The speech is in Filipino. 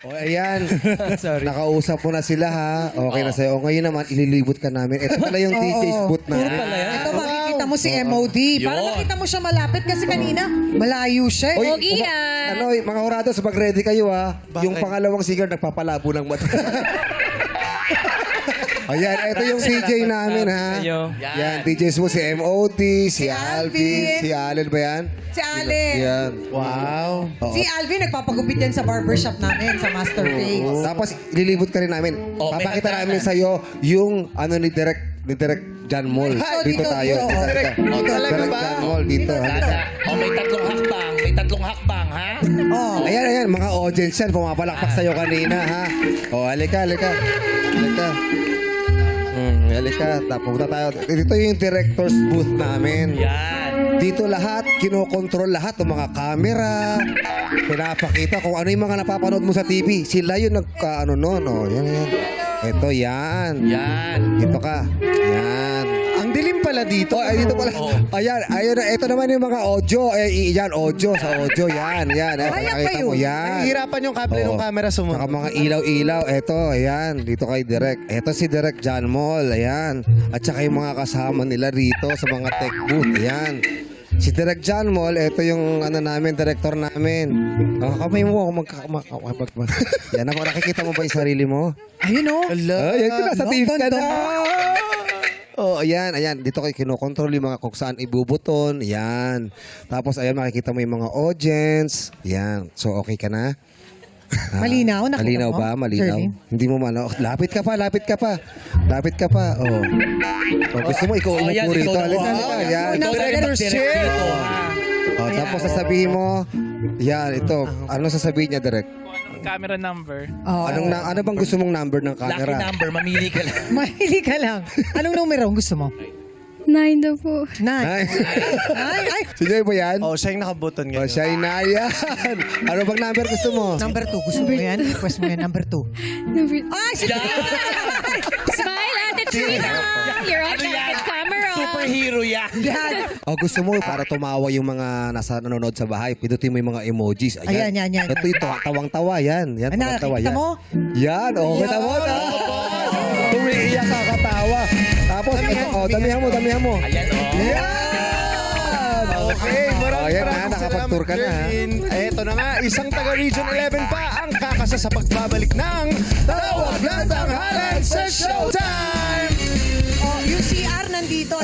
O, ayan. Sorry. Nakausap mo na sila, ha? Okay na sa'yo. O, ngayon naman, ililibot ka namin. Ito pala yung DJ's booth na. Pala yan. Ito makikita mo si MOD. Para Yun. makita mo siya malapit kasi kanina malayo siya. Oy, Pogi yan. Ano, mga horados, mag-ready kayo, ha? Yung pangalawang singer, nagpapalabo ng mata. Ayan, ito yung DJ namin, ha? Ayo. Yan, DJs mo si MOD, si Alvin, si Allen ba yan? Si Allen. Yan. Wow. Oo. Si Alvin nagpapagupit yan sa barbershop namin, sa Master Face. Tapos, lilibot ka rin namin. Oh, may Papakita hagdanan. namin sa'yo yung ano ni Direk John Mall. Ay, Dito dito, tayo. dito. Direk, Oh, talaga Direk ba? John Mall, dito. Dada. Oh, may tatlong hakbang. May tatlong hakbang, ha? Oh. Ayan, mga audience yan. Pumapalakpak sa'yo kanina, ha? O, halika. Halika. Halika. Tapos tayo. Dito yung director's booth namin. Yan. Dito lahat, kinokontrol lahat ng mga camera. Pinapakita kung ano yung mga napapanood mo sa TV. Sila yung nagka-ano noon. O, yan. Ito, yan. Yan. Dito ka. Yan. Ang dilim pala dito. Oh, ay, dito pala. Oo. Ayan, ito naman yung mga audio. Yan, audio. Sa audio, yan. Ayan Nakita kayo. mo, yan. Nahihirapan yung kable ng camera Saka sumunod. mga ilaw-ilaw. Ito, ayan. Dito kay Direk. Ito si Direk John Mall. Ayan. At saka yung mga kasama nila rito sa mga tech booth. Ayan. Si Direk John Mall, ito yung ano namin, director namin. Kamay mo. Yan ako. Nakikita mo ba yung sarili mo? Ayun o. Ay, yan nasa TV ka na. Ganda. Oh, ayan. Dito kayo kinokontrol yung mga kung saan ibubuton. Yan. Tapos, ayan, makikita mo yung mga audience. Yan. So, okay ka na? Malinaw, nakita Malinaw mo? ba? Malinaw? Shirley? Hindi mo man. Oh, lapit ka pa. Oh. Gusto mo, ikaw Oh, yan, umupo rito. ikaw na. Halika. Wow, Yan. Ikaw na. Director's chair. Dito, ha? Oh, tapos sasabihin mo, yan, ito. Ano sasabihin niya, Direk? Camera number. Oo. Ano bang gusto mong number ng Lucky camera? number. Mamili ka lang. Mahili ka lang. Anong numero ang gusto mo? 9 daw po. Nine. Ay. Sino ba yan? Oh, siya yung nakabuton Oh, ngayon. siya na yan. Ano bang number gusto mo? Number 2. Gusto mo yan? Request mo yan. Number 2. Number... Ay, sige. Smile, Ate Trina! You're on Ano yan? the camera! Superhero yan. Yan. O gusto mo para tumawa yung mga nanonood sa bahay, pindutin mo yung mga emojis. Ayan, yan. Ito yung tawang-tawa, yan. Yan, Ano, tawang-tawa, nakikita yan. mo? Yan, kita mo. Umiiyak kakatawa. Tapos, damihan mo. Ayan, oh. Yan! Okay, Ayan na, maraming nakapag-tour ka na, ha? Eto na nga, isang taga Region 11 pa ang kakasa sa pagbabalik ng Tawag ng Tanghalan sa Showtime! Oh, yung CR nandito.